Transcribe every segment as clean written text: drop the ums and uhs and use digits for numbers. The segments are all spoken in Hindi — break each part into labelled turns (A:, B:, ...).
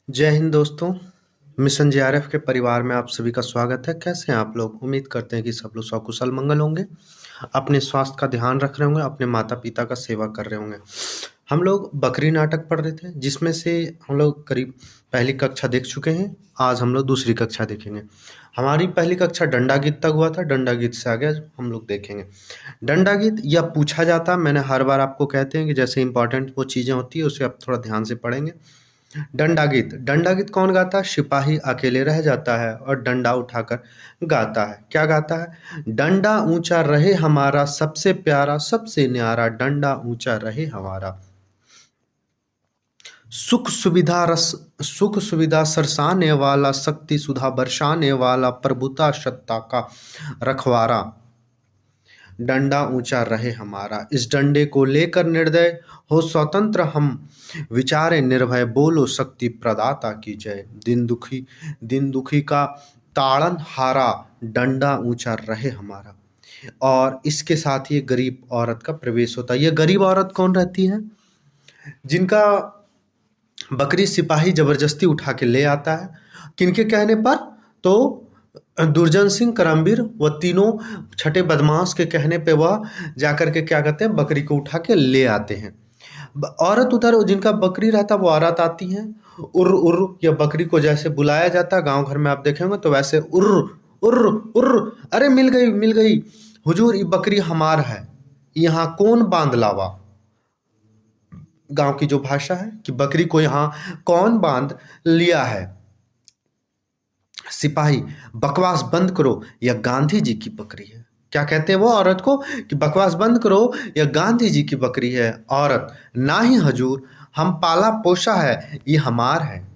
A: जय हिंद दोस्तों। मिशन जेआरएफ के परिवार में आप सभी का स्वागत है। कैसे हैं आप लोग? उम्मीद करते हैं कि सब लोग सकुशल मंगल होंगे, अपने स्वास्थ्य का ध्यान रख रहे होंगे, अपने माता पिता का सेवा कर रहे होंगे। हम लोग बकरी नाटक पढ़ रहे थे, जिसमें से हम लोग करीब पहली कक्षा देख चुके हैं। आज हम लोग दूसरी कक्षा देखेंगे। हमारी पहली कक्षा डंडा गीत तक हुआ था। डंडा गीत से आगे हम लोग देखेंगे डंडा गीत। यह पूछा जाता, मैंने हर बार आपको कहते हैं कि जैसे इंपॉर्टेंट वो चीज़ें होती है उसे आप थोड़ा ध्यान से पढ़ेंगे। डंडा गीत कौन गाता है? सिपाही अकेले रह जाता है और डंडा उठाकर गाता है। क्या गाता है? डंडा ऊंचा रहे हमारा सबसे प्यारा सबसे न्यारा, डंडा ऊंचा रहे हमारा। सुख सुविधा सरसाने वाला, शक्ति सुधा बरसाने वाला, प्रभुता सत्ता का रखवारा, डंडा ऊंचा रहे हमारा। इस डंडे को लेकर निर्दय हो स्वतंत्र हम, विचारे निर्भय बोलो शक्ति प्रदाता की जय। दिन दुखी का ताड़न हारा, डंडा ऊंचा रहे हमारा। और इसके साथ ही गरीब औरत का प्रवेश होता है। ये गरीब औरत कौन रहती है? जिनका बकरी सिपाही जबरदस्ती उठा के ले आता है। किनके कहने पर? तो दुर्जन सिंह, करमवीर व तीनों छठे बदमाश के कहने पे वह जाकर के क्या कहते हैं, बकरी को उठा के ले आते हैं। औरत उधर जिनका बकरी रहता वो औरत आती है। उर्र उर्र, या बकरी को जैसे बुलाया जाता है गांव घर में आप देखेंगे तो वैसे उर्र उर्र उर्र, अरे मिल गई हुजूर, ये बकरी हमार है, यहाँ कौन बांध लावा। गांव की जो भाषा है कि बकरी को यहाँ कौन बांध लिया है। सिपाही, बकवास बंद करो, यह गांधी जी की बकरी है। क्या कहते हैं वो औरत को? कि बकवास बंद करो, यह गांधी जी की बकरी है। औरत, ना ही हजूर, हम पाला पोसा है, ये हमार है।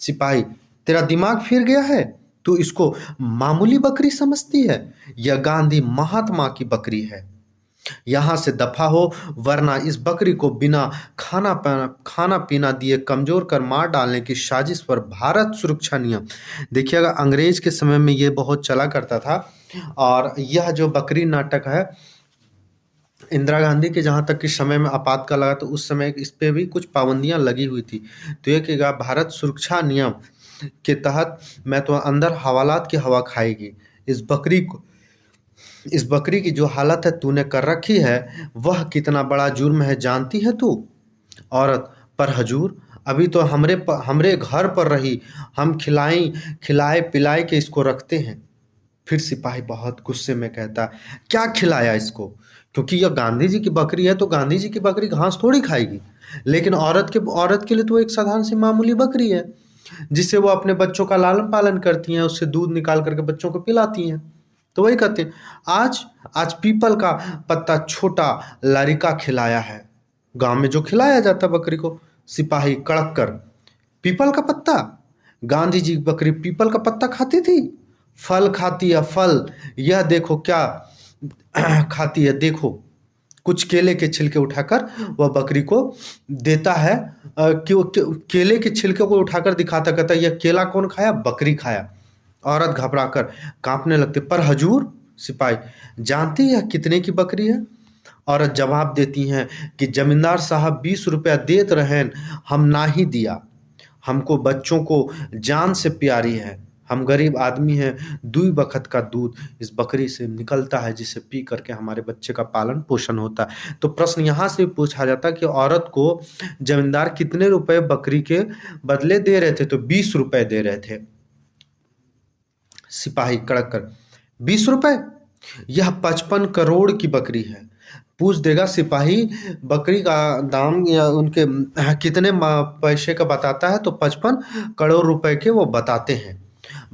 A: सिपाही, तेरा दिमाग फिर गया है, तू इसको मामूली बकरी समझती है? यह गांधी महात्मा की बकरी है। यहाँ से दफा हो, वरना इस बकरी को बिना खाना पीना दिए कमजोर कर मार डालने की साजिश पर भारत सुरक्षा नियम। देखिएगा, अंग्रेज के समय में ये बहुत चला करता था। और यह जो बकरी नाटक है, इंदिरा गांधी के जहाँ तक के समय में आपातकाल लगा तो उस समय इस पे भी कुछ पाबंदियां लगी हुई थी। तो ये कि भारत सुरक्षा नियम के तहत मैं तो अंदर हवालात की हवा खाएगी। इस बकरी की जो हालत है तूने कर रखी है, वह कितना बड़ा जुर्म है जानती है तू? औरत, पर हजूर, अभी तो हमरे घर पर रही, हम खिलाए पिलाए के इसको रखते हैं। फिर सिपाही बहुत गुस्से में कहता, क्या खिलाया इसको? क्योंकि यह गांधी जी की बकरी है तो गांधी जी की बकरी घास थोड़ी खाएगी। लेकिन औरत के लिए तो एक साधारण सी मामूली बकरी है, जिससे वो अपने बच्चों का लालन पालन करती हैं, उससे दूध निकाल करके बच्चों को पिलाती हैं। तो वही कहते हैं, आज आज पीपल का पत्ता छोटा लड़का खिलाया है। गांव में जो खिलाया जाता बकरी को। सिपाही कड़क कर, पीपल का पत्ता? गांधी जी की बकरी पीपल का पत्ता खाती थी? फल खाती है, फल। यह देखो क्या खाती है, देखो। कुछ केले के छिलके उठाकर वह बकरी को देता है। केले के छिलके को उठाकर दिखाता, कहता है, यह केला कौन खाया? बकरी खाया। औरत घबराकर कांपने लगती, पर हजूर। सिपाही, जानती है कितने की बकरी है? औरत जवाब देती हैं कि जमींदार साहब 20 रुपया देत रहें, हम ना ही दिया। हमको बच्चों को जान से प्यारी है, हम गरीब आदमी हैं, 2 बखत का दूध इस बकरी से निकलता है, जिसे पी करके हमारे बच्चे का पालन पोषण होता है। तो प्रश्न यहाँ से पूछा जाता है कि औरत को जमींदार कितने रुपए बकरी के बदले दे रहे थे? तो 20 रुपए दे रहे थे। सिपाही कड़क कर, 20 रुपए? यह 55 करोड़ की बकरी है। पूछ देगा सिपाही, बकरी का दाम या उनके कितने पैसे का बताता है तो 55 करोड़ रुपए के वो बताते हैं।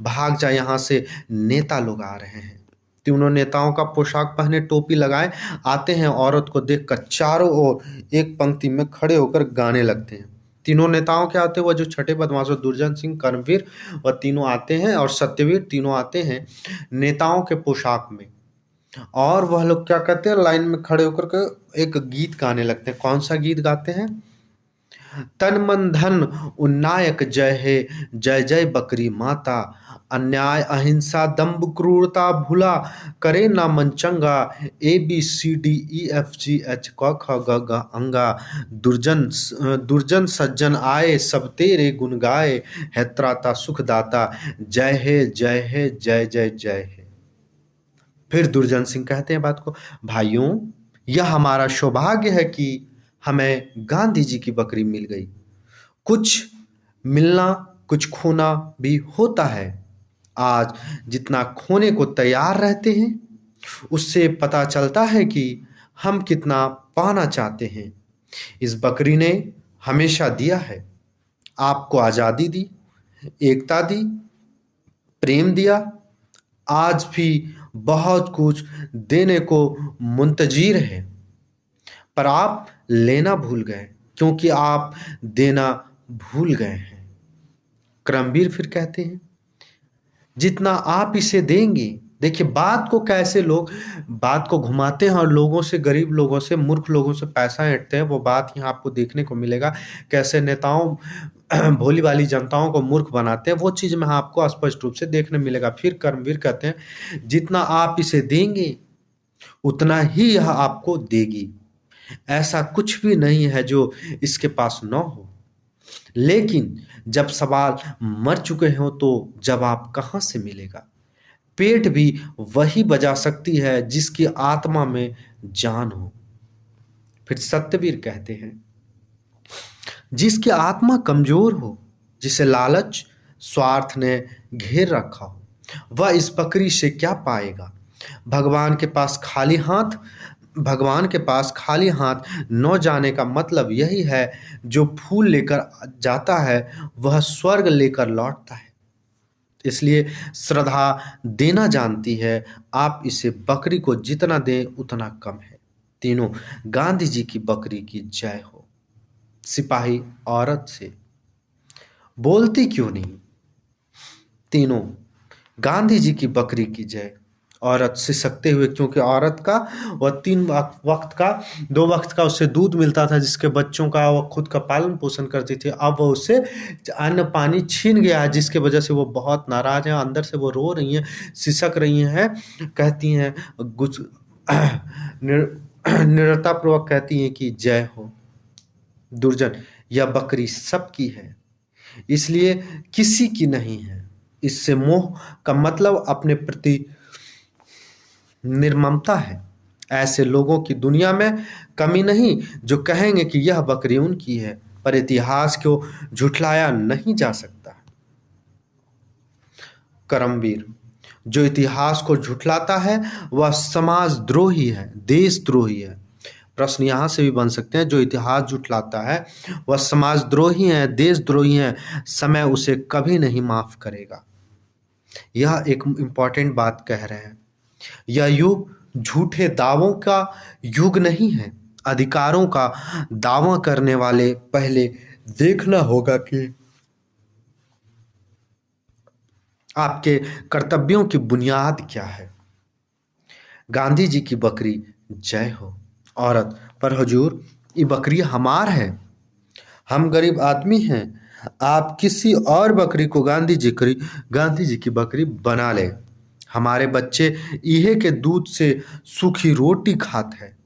A: भाग जा यहाँ से, नेता लोग आ रहे हैं। तीनों नेताओं का पोशाक पहने, टोपी लगाए आते हैं। औरत को देखकर चारों ओर एक पंक्ति में खड़े होकर गाने लगते हैं। तीनों नेताओं के आते हुए जो छठे बदमाशों दुर्जन सिंह, कर्मवीर व तीनों आते हैं, और सत्यवीर, तीनों आते हैं नेताओं के पोशाक में। और वह लोग क्या कहते हैं, लाइन में खड़े होकर के एक गीत गाने लगते हैं। कौन सा गीत गाते हैं? तन मन धन उन्नायक जय है, जय जय बकरी माता। अन्याय अहिंसा दंभ क्रूरता भुला, करे ना मन चंगा। ABCDEFGH क ख ग घ अंगा। दुर्जन सज्जन आए, सब तेरे गुण गाए। है त्राता सुखदाता, जय है जय है जय जय जय है। फिर दुर्जन सिंह कहते हैं बात को, भाइयों यह हमारा सौभाग्य है कि हमें गांधी जी की बकरी मिल गई। कुछ मिलना कुछ खोना भी होता है। आज जितना खोने को तैयार रहते हैं उससे पता चलता है कि हम कितना पाना चाहते हैं। इस बकरी ने हमेशा दिया है, आपको आज़ादी दी, एकता दी, प्रेम दिया, आज भी बहुत कुछ देने को मुंतजिर है, पर आप लेना भूल गए क्योंकि आप देना भूल गए हैं। करमवीर फिर कहते हैं, जितना आप इसे देंगे, देखिए बात को कैसे लोग बात को घुमाते हैं और लोगों से, गरीब लोगों से, मूर्ख लोगों से पैसा ऐंठते हैं। वो बात यहाँ आपको देखने को मिलेगा, कैसे नेताओं भोली वाली जनताओं को मूर्ख बनाते हैं। वो चीज़ में आपको स्पष्ट रूप से देखने मिलेगा। फिर कर्मवीर कहते हैं, जितना आप इसे देंगे उतना ही यह आपको देगी। ऐसा कुछ भी नहीं है जो इसके पास न हो, लेकिन जब सवाल मर चुके हो तो जवाब कहाँ से मिलेगा। पेट भी वही बजा सकती है जिसकी आत्मा में जान हो। फिर सत्यवीर कहते हैं, जिसकी आत्मा कमजोर हो, जिसे लालच स्वार्थ ने घेर रखा हो, वह इस बकरी से क्या पाएगा। भगवान के पास खाली हाथ न जाने का मतलब यही है, जो फूल लेकर जाता है वह स्वर्ग लेकर लौटता है। इसलिए श्रद्धा देना जानती है, आप इसे बकरी को जितना दें उतना कम है। तीनों गांधी जी की बकरी की जय हो। सिपाही औरत से, बोलती क्यों नहीं। तीनों गांधी जी की बकरी की जय। औरत सिसकते हुए, क्योंकि औरत का वह 2 वक्त का उससे दूध मिलता था, जिसके बच्चों का वह खुद का पालन पोषण करती थी। अब वह उससे अन्न पानी छीन गया है, जिसके वजह से वो बहुत नाराज हैं। अंदर से वो रो रही हैं, सिसक रही हैं, कहती हैं निरतापूर्वक कहती हैं कि जय हो। दुर्जन, यह बकरी सबकी है, इसलिए किसी की नहीं है। इससे मोह का मतलब अपने प्रति निर्ममता है। ऐसे लोगों की दुनिया में कमी नहीं जो कहेंगे कि यह बकरी उनकी है, पर इतिहास को झुठलाया नहीं जा सकता। करमवीर, जो इतिहास को झुठलाता है वह समाजद्रोही है, देशद्रोही है। प्रश्न यहाँ से भी बन सकते हैं, जो इतिहास झुठलाता है वह समाजद्रोही है, देशद्रोही है, समय उसे कभी नहीं माफ करेगा। यह एक इम्पॉर्टेंट बात कह रहे हैं। यह युग झूठे दावों का युग नहीं है। अधिकारों का दावा करने वाले पहले देखना होगा कि आपके कर्तव्यों की बुनियाद क्या है। गांधी जी की बकरी जय हो। औरत, पर हुजूर ये बकरी हमार है, हम गरीब आदमी हैं। आप किसी और बकरी को गांधी जी की बकरी बना ले। हमारे बच्चे इहे के दूध से सूखी रोटी खाते हैं,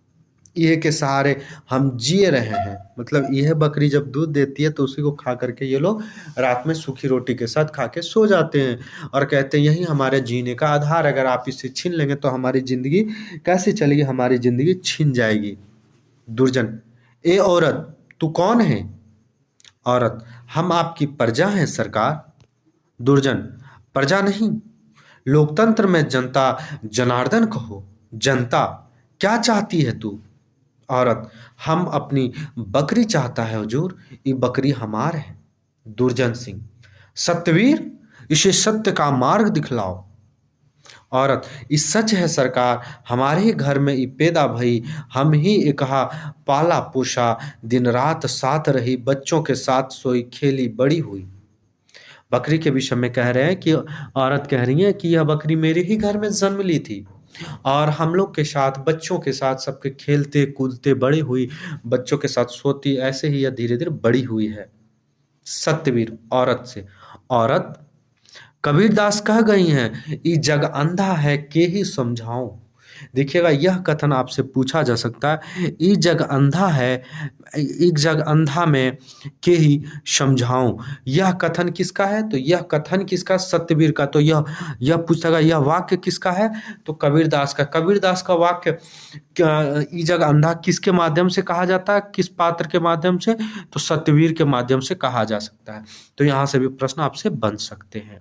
A: इहे के सहारे हम जिए रहे हैं। मतलब यह बकरी जब दूध देती है तो उसी को खा करके ये लोग रात में सूखी रोटी के साथ खा के सो जाते हैं और कहते हैं यही हमारे जीने का आधार। अगर आप इसे छीन लेंगे तो हमारी ज़िंदगी कैसे चलेगी, हमारी ज़िंदगी छीन जाएगी। दुर्जन, ए औरत तू कौन है। औरत, हम आपकी प्रजा हैं सरकार। दुर्जन, प्रजा नहीं, लोकतंत्र में जनता जनार्दन कहो। जनता क्या चाहती है तू। औरत, हम अपनी बकरी चाहता है हुजूर, ये बकरी हमार है। दुर्जन सिंह, सत्यवीर इसे सत्य का मार्ग दिखलाओ। औरत, ई सच है सरकार, हमारे ही घर में ई पैदा भई, हम ही एकहा पाला पोसा, दिन रात साथ रही, बच्चों के साथ सोई खेली बड़ी हुई। बकरी के विषय में कह रहे हैं कि औरत कह रही है कि यह बकरी मेरे ही घर में जन्म ली थी, और हम लोग के साथ, बच्चों के साथ, सबके खेलते कूदते बड़ी हुई, बच्चों के साथ सोती, ऐसे ही यह धीरे धीरे बड़ी हुई है। सत्यवीर औरत से, औरत कबीरदास कह गई हैं, ई जग अंधा है के ही समझाऊं। देखिएगा, यह कथन आपसे पूछा जा सकता है, ई जग अंधा है, एक जग अंधा में के ही समझाऊं। यह कथन किसका है? तो यह कथन किसका? सत्यवीर का। तो यह पूछेगा, यह वाक्य किसका है? तो कबीरदास का। कबीरदास का वाक्य ई जग अंधा किसके माध्यम से कहा जाता है? किस पात्र के माध्यम से? तो सत्यवीर के माध्यम से कहा जा सकता है। तो यहां से भी प्रश्न आपसे बन सकते हैं।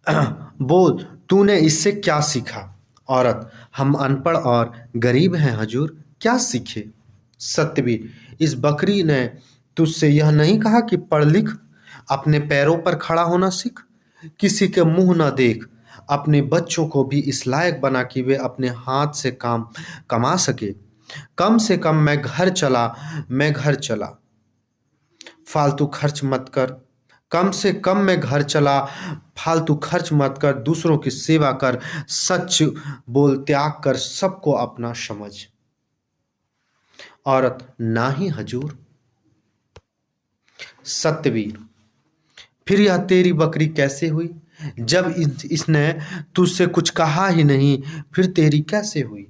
A: बोल, तूने इससे क्या सीखा? औरत, हम अनपढ़ और गरीब हैं हजूर, क्या सीखे? सत्यवीर, इस बकरी ने तुझसे यह नहीं कहा कि पढ़ लिख, अपने पैरों पर खड़ा होना सीख, किसी के मुंह न देख, अपने बच्चों को भी इस लायक बना कि वे अपने हाथ से काम कमा सके। कम से कम मैं घर चला, फालतू खर्च मत कर। कम से कम मैं घर चला, फालतू खर्च मत कर, दूसरों की सेवा कर, सच बोल, त्याग कर, सबको अपना समझ। औरत, ना ही हजूर। सत्यवीर, फिर यह तेरी बकरी कैसे हुई? जब इसने तुझसे कुछ कहा ही नहीं, फिर तेरी कैसे हुई?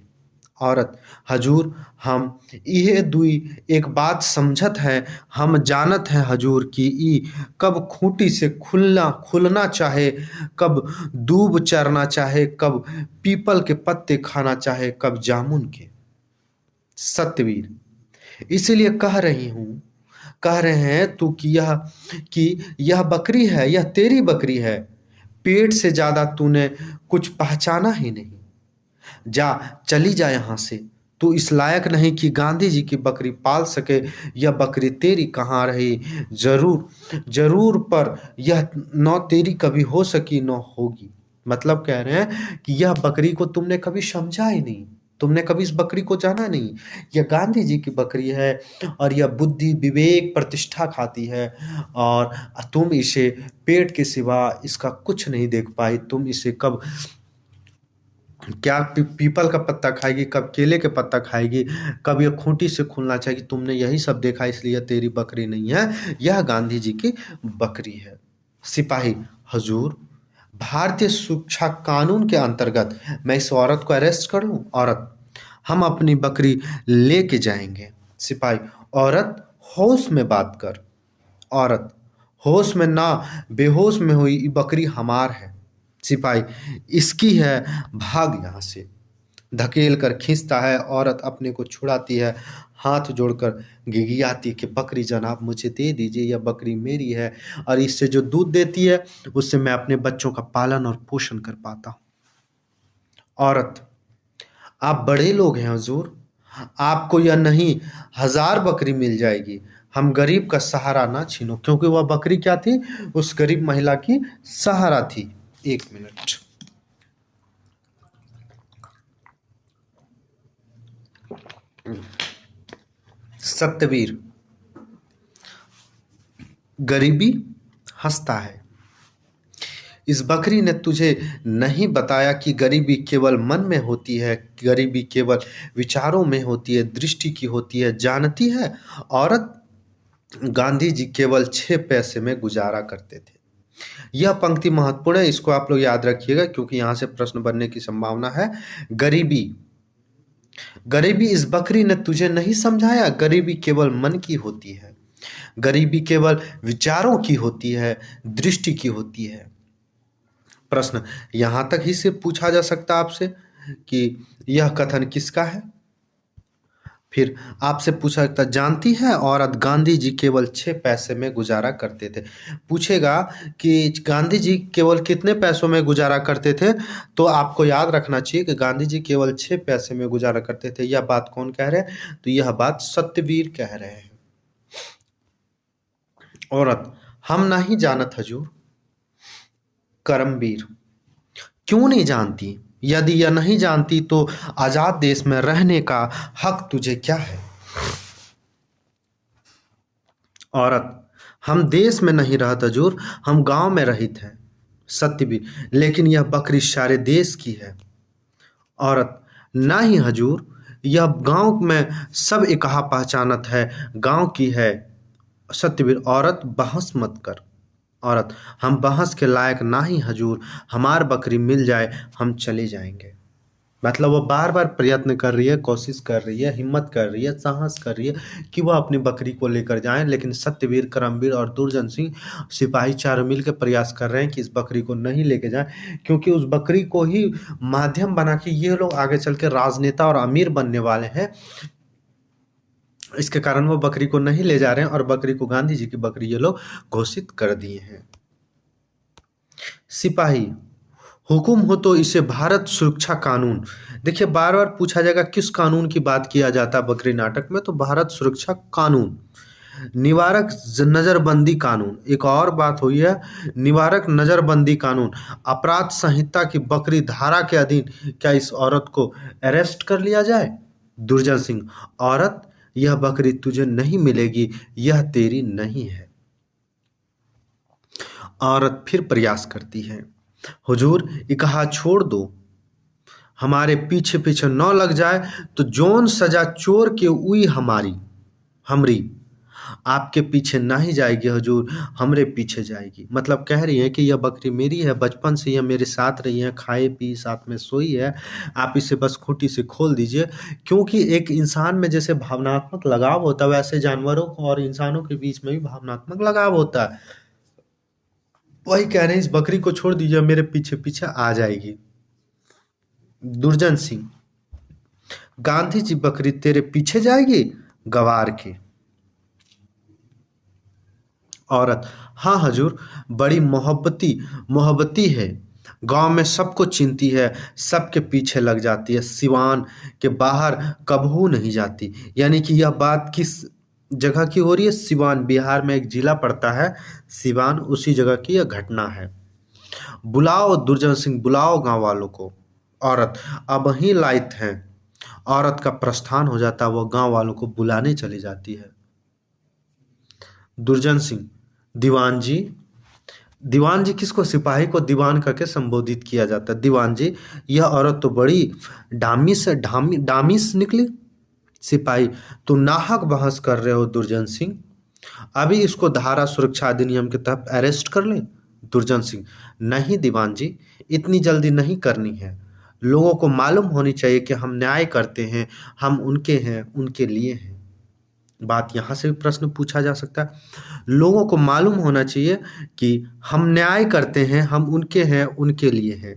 A: औरत, हजूर, हम इहे दुई एक बात समझत है, हम जानत हैं हजूर कि ई कब खूंटी से खुलना चाहे, कब दूब चरना चाहे, कब पीपल के पत्ते खाना चाहे, कब जामुन के। सत्यवीर, इसीलिए कह रहे हैं तू कि यह बकरी है, यह तेरी बकरी है, पेट से ज्यादा तूने कुछ पहचाना ही नहीं। जा, चली जा यहाँ से, तू इस लायक नहीं कि गांधी जी की बकरी पाल सके। यह बकरी तेरी कहाँ रही, जरूर जरूर, पर यह न तेरी कभी हो सकी न होगी। मतलब कह रहे हैं कि यह बकरी को तुमने कभी समझा ही नहीं, तुमने कभी इस बकरी को जाना नहीं। यह गांधी जी की बकरी है और यह बुद्धि विवेक प्रतिष्ठा खाती है, और तुम इसे पेट के सिवा इसका कुछ नहीं देख पाई। तुम इसे कब क्या पीपल का पत्ता खाएगी, कब केले के पत्ता खाएगी, कब ये खूंटी से खुलना चाहेगी, तुमने यही सब देखा, इसलिए तेरी बकरी नहीं है, यह गांधी जी की बकरी है। सिपाही, हजूर, भारतीय शिक्षा कानून के अंतर्गत मैं इस औरत को अरेस्ट कर लूं? औरत, हम अपनी बकरी लेके जाएंगे। सिपाही, औरत, होश में बात कर। औरत, होश में ना, बेहोश में हुई, ये बकरी हमार है। सिपाही, इसकी है, भाग यहाँ से। धकेल कर खींचता है, औरत अपने को छुड़ाती है, हाथ जोड़कर गिड़गिड़ाती कि बकरी जनाब मुझे दे दीजिए, यह बकरी मेरी है, और इससे जो दूध देती है उससे मैं अपने बच्चों का पालन और पोषण कर पाता हूँ। औरत, आप बड़े लोग हैं हुजूर, आपको यह नहीं, 1000 बकरी मिल जाएगी, हम गरीब का सहारा ना छीनो। क्योंकि वह बकरी क्या थी? उस गरीब महिला की सहारा थी। 1 मिनट। सत्यवीर, गरीबी हंसता है। इस बकरी ने तुझे नहीं बताया कि गरीबी केवल मन में होती है, गरीबी केवल विचारों में होती है, दृष्टि की होती है। जानती है औरत, गांधी जी केवल 6 पैसे में गुजारा करते थे। यह पंक्ति महत्वपूर्ण है, इसको आप लोग याद रखिएगा, क्योंकि यहां से प्रश्न बनने की संभावना है। गरीबी, गरीबी इस बकरी ने तुझे नहीं समझाया, गरीबी केवल मन की होती है, गरीबी केवल विचारों की होती है, दृष्टि की होती है। प्रश्न यहां तक ही से पूछा जा सकता आपसे कि यह कथन किसका है। फिर आपसे पूछा जाता, जानती है औरत, गांधी जी केवल 6 पैसे में गुजारा करते थे। पूछेगा कि गांधी जी केवल कितने पैसों में गुजारा करते थे, तो आपको याद रखना चाहिए कि गांधी जी केवल 6 पैसे में गुजारा करते थे। यह बात कौन कह रहे हैं? तो यह बात सत्यवीर कह रहे हैं। औरत, हम नहीं जानत हजूर। करमवीर, क्यों नहीं जानती? यदि यह नहीं जानती तो आजाद देश में रहने का हक तुझे क्या है? औरत: हम देश में नहीं रहत हजूर, हम गांव में रहित हैं। सत्यवीर: लेकिन यह बकरी सारे देश की है। औरत: ना ही हजूर, यह गांव में सब इकहा पहचानत है, गांव की है। सत्यवीर: औरत बहस मत कर। औरत: हम बहस के लायक ना ही हजूर, हमार बकरी मिल जाए हम चले जाएंगे। मतलब वो बार बार प्रयत्न कर रही है, कोशिश कर रही है, हिम्मत कर रही है, साहस कर रही है कि वह अपनी बकरी को लेकर जाएं, लेकिन सत्यवीर, करमवीर और दुर्जन सिंह सिपाही चारों मिलकर प्रयास कर रहे हैं कि इस बकरी को नहीं लेके जाएं, क्योंकि उस बकरी को ही माध्यम बना के ये लोग आगे चल के राजनेता और अमीर बनने वाले हैं। इसके कारण वो बकरी को नहीं ले जा रहे हैं और बकरी को गांधी जी की बकरी ये लोग घोषित कर दिए हैं। सिपाही: हुकुम हो तो इसे भारत सुरक्षा कानून। देखिए, बार बार पूछा जाएगा किस कानून की बात किया जाता है बकरी नाटक में, तो भारत सुरक्षा कानून। निवारक नजरबंदी कानून, एक और बात हुई है, निवारक नजरबंदी कानून। अपराध संहिता की बकरी धारा के अधीन क्या इस औरत को अरेस्ट कर लिया जाए? दुर्जन सिंह: औरत, यह बकरी तुझे नहीं मिलेगी, यह तेरी नहीं है। औरत फिर प्रयास करती है: हुजूर, इकहा छोड़ दो, हमारे पीछे पीछे न लग जाए तो जौन सजा चोर के उई हमरी। आपके पीछे ना ही जाएगी हुजूर, हमरे पीछे जाएगी। मतलब कह रही है कि यह बकरी मेरी है, बचपन से यह मेरे साथ रही है, खाए पी साथ में सोई है, आप इसे बस खूंटी से खोल दीजिए। क्योंकि एक इंसान में जैसे भावनात्मक लगाव होता है, वैसे जानवरों को और इंसानों के बीच में भी भावनात्मक लगाव होता है। वही कह रहे हैं, इस बकरी को छोड़ दीजिए, मेरे पीछे पीछे आ जाएगी। दुर्जन सिंह: गांधी जी बकरी तेरे पीछे जाएगी, गवार के। औरत: हाँ हजूर, बड़ी मोहब्बती है, गांव में सबको चिंती है, सबके पीछे लग जाती है, सिवान के बाहर कबहू नहीं जाती। यानी कि यह बात किस जगह की हो रही है? सिवान, बिहार में एक जिला पड़ता है सिवान, उसी जगह की यह घटना है। बुलाओ दुर्जन सिंह, बुलाओ गांव वालों को। औरत: अब ही लायक हैं। औरत का प्रस्थान हो जाता है, वह गांव वालों को बुलाने चली जाती है। दुर्जन सिंह: दीवान जी। दीवान जी किसको? सिपाही को दीवान करके संबोधित किया जाता है। दीवान जी, यह औरत तो बड़ी डामिस निकली। सिपाही: तो नाहक बहस कर रहे हो दुर्जन सिंह, अभी इसको धारा सुरक्षा अधिनियम के तहत अरेस्ट कर लें। दुर्जन सिंह: नहीं दीवान जी, इतनी जल्दी नहीं करनी है, लोगों को मालूम होनी चाहिए कि हम न्याय करते हैं, हम उनके हैं, उनके लिए हैं। बात यहाँ से भी प्रश्न पूछा जा सकता है, लोगों को मालूम होना चाहिए कि हम न्याय करते हैं, हम उनके हैं, उनके लिए हैं।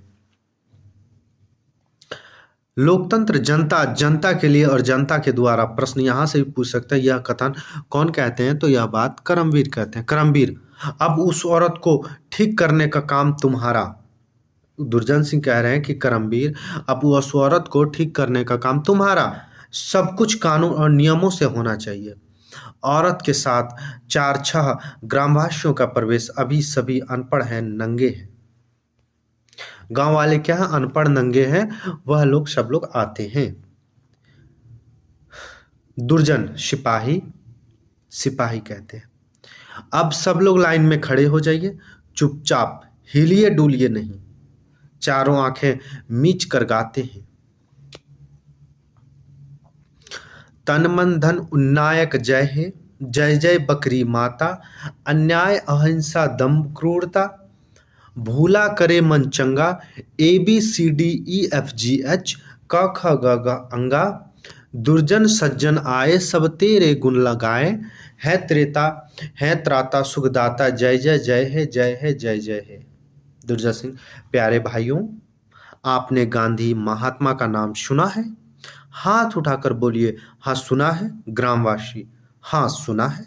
A: लोकतंत्र जनता के लिए और जनता के द्वारा, प्रश्न यहाँ से भी पूछ सकते हैं। यह कथन कौन कहते हैं? तो यह बात करमवीर कहते हैं। करमवीर: अब उस औरत को ठीक करने का काम तुम्हारा। दुर्जन सिंह कह रहे हैं कि करमवीर, अब उस औरत को ठीक करने का काम तुम्हारा, सब कुछ कानून और नियमों से होना चाहिए। औरत के साथ 4-6 ग्रामवासियों का प्रवेश, अभी सभी अनपढ़ हैं, नंगे हैं। गांव वाले क्या है? अनपढ़ नंगे हैं, वह लोग सब लोग आते हैं। दुर्जन सिपाही कहते हैं, अब सब लोग लाइन में खड़े हो जाइए, चुपचाप, हिलिए डुलिए नहीं। चारों आंखें मीच कर गाते हैं, तन मन धन उन्नायक जय है, जय जय बकरी माता, अन्याय अहिंसा दम्भ क्रूरता, भूला करे मन चंगा, ABCDEFGH क ख ग घ अंगा, दुर्जन सज्जन आए सब तेरे गुण लगाए, है त्राता सुखदाता, जय जय जय है, जय है, जय जय है। दुर्जन सिंह: प्यारे भाइयों, आपने गांधी महात्मा का नाम सुना है? हाथ उठाकर बोलिए, हाँ सुना है। ग्रामवासी: हाँ सुना है।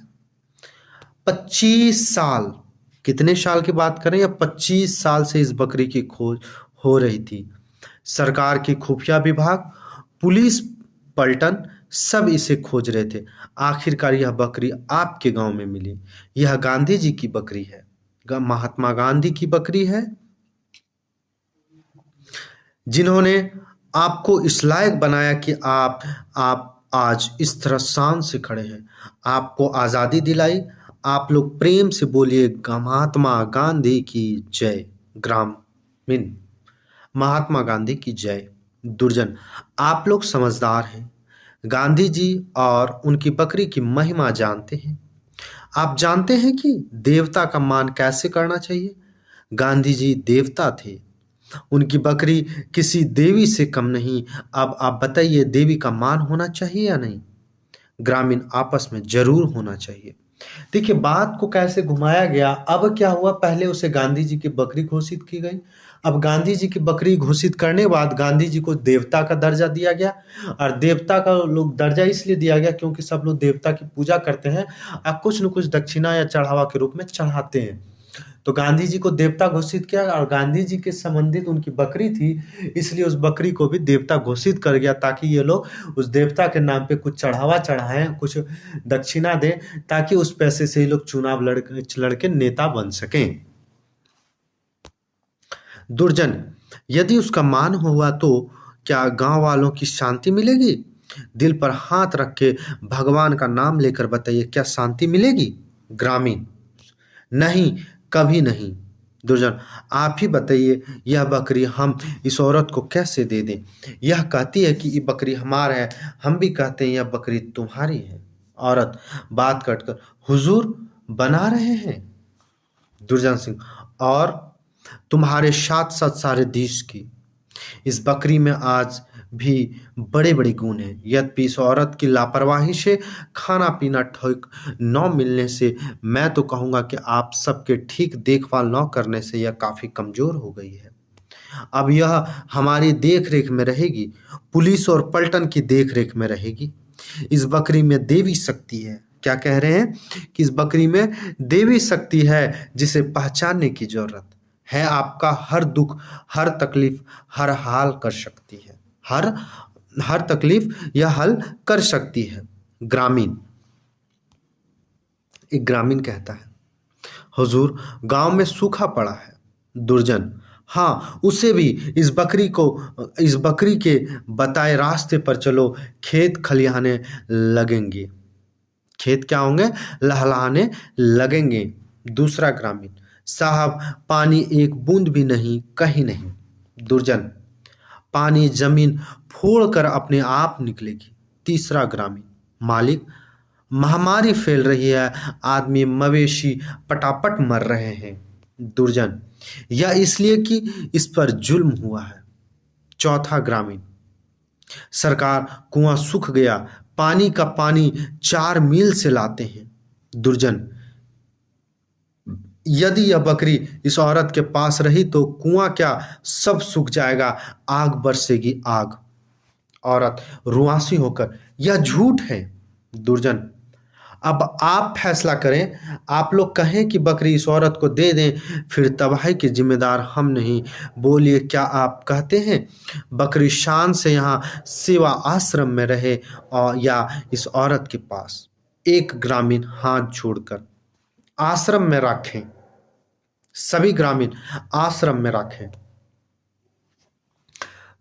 A: 25 साल, कितने साल की बात करें? या 25 साल से इस बकरी की खोज हो रही थी। सरकार की खुफिया विभाग, पुलिस पलटन, सब इसे खोज रहे थे। आखिरकार यह बकरी आपके गांव में मिली। यह गांधी जी की बकरी है, महात्मा गांधी की बकरी है, जिन्होंने आपको इस लायक बनाया कि आप आज इस तरह शान से खड़े हैं। आपको आज़ादी दिलाई, आप लोग प्रेम से बोलिए महात्मा गांधी की जय। ग्रामीण, महात्मा गांधी की जय। दुर्जन, आप लोग समझदार हैं, गांधी जी और उनकी बकरी की महिमा जानते हैं। आप जानते हैं कि देवता का मान कैसे करना चाहिए। गांधी जी देवता थे, उनकी बकरी किसी देवी से कम नहीं। अब आप बताइए, देवी का मान होना चाहिए या नहीं। ग्रामीण, आपस में जरूर होना चाहिए। देखिए बात को कैसे घुमाया गया। अब क्या हुआ, पहले उसे गांधी जी की बकरी घोषित की गई। अब गांधी जी की बकरी घोषित करने के बाद गांधी जी को देवता का दर्जा दिया गया। और देवता का लोग दर्जा इसलिए दिया गया क्योंकि सब लोग देवता की पूजा करते हैं और कुछ न कुछ दक्षिणा या चढ़ावा के रूप में चढ़ाते हैं। तो गांधी जी को देवता घोषित किया और गांधी जी के संबंधित उनकी बकरी थी, इसलिए उस बकरी को भी देवता घोषित कर गया ताकि ये लोग उस देवता के नाम पे कुछ चढ़ावा चढ़ाएं, कुछ दक्षिणा दें, ताकि उस पैसे से ये लोग चुनाव लड़के नेता बन सकें। दुर्जन, यदि उसका मान हुआ तो क्या गांव वालों की शांति मिलेगी। दिल पर हाथ रख के भगवान का नाम लेकर बताइए, क्या शांति मिलेगी। ग्रामीण, नहीं, कभी नहीं। दुर्जन, आप ही बताइए, यह बकरी हम इस औरत को कैसे दे दें। यह कहती है कि ये बकरी हमारा है, हम भी कहते हैं यह बकरी तुम्हारी है। औरत बात कटकर, हुजूर बना रहे हैं। दुर्जन सिंह, और तुम्हारे साथ साथ सारे देश की। इस बकरी में आज भी बड़े बड़े गुण हैं। यद्यपि इस औरत की लापरवाही से, खाना पीना ठीक न मिलने से, मैं तो कहूँगा कि आप सबके ठीक देखभाल न करने से यह काफ़ी कमज़ोर हो गई है। अब यह हमारी देख रेख में रहेगी, पुलिस और पलटन की देख रेख में रहेगी। इस बकरी में देवी शक्ति है। क्या कह रहे हैं कि इस बकरी में देवी शक्ति है जिसे पहचानने की जरूरत है। आपका हर दुख, हर तकलीफ, हर हाल कर सकती है। हर हर तकलीफ यह हल कर सकती है। ग्रामीण, एक ग्रामीण कहता है, हुजूर गांव में सूखा पड़ा है। दुर्जन, हाँ, उसे भी इस बकरी के बताए रास्ते पर चलो, खेत खलिहाने लगेंगे। खेत क्या होंगे, लहलहाने लगेंगे। दूसरा ग्रामीण, साहब पानी एक बूंद भी नहीं, कहीं नहीं। दुर्जन, पानी जमीन फोड़कर अपने आप निकलेगी। तीसरा ग्रामीण, मालिक महामारी फैल रही है, आदमी मवेशी पटापट मर रहे हैं। दुर्जन, यह इसलिए कि इस पर जुल्म हुआ है। चौथा ग्रामीण, सरकार कुआं सूख गया, पानी का पानी 4 मील से लाते हैं। दुर्जन, यदि यह बकरी इस औरत के पास रही तो कुआं क्या सब सूख जाएगा, आग बरसेगी आग। औरत रुआंसी होकर, यह झूठ है। दुर्जन, अब आप फैसला करें, आप लोग कहें कि बकरी इस औरत को दे दें, फिर तबाही के जिम्मेदार हम नहीं। बोलिए, क्या आप कहते हैं बकरी शान से यहाँ सेवा आश्रम में रहे और या इस औरत के पास। एक ग्रामीण हाथ जोड़कर, आश्रम में रखें। सभी ग्रामीण आश्रम में रखें।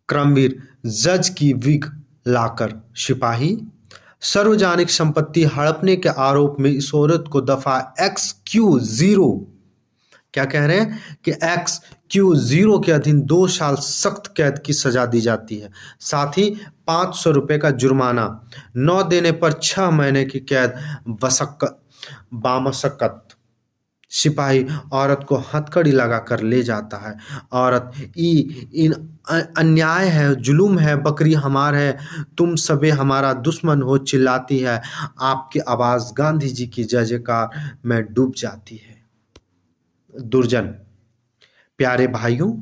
A: क्रमवीर जज की विग लाकर, सिपाही सार्वजनिक संपत्ति हड़पने के आरोप में इस औरत को दफा XQ0, क्या कह रहे हैं कि XQ0 के अधीन 2 साल सख्त कैद की सजा दी जाती है, साथ ही 500 रुपये का जुर्माना, न देने पर 6 महीने की कैद बामशक्कत। सिपाही औरत को हथकड़ी लगाकर ले जाता है। औरत, इन अन्याय है, जुलूम है, बकरी हमार है, तुम सबे हमारा दुश्मन हो, चिल्लाती है। आपकी आवाज गांधी जी की जय जयकार में डूब जाती है। दुर्जन, प्यारे भाइयों,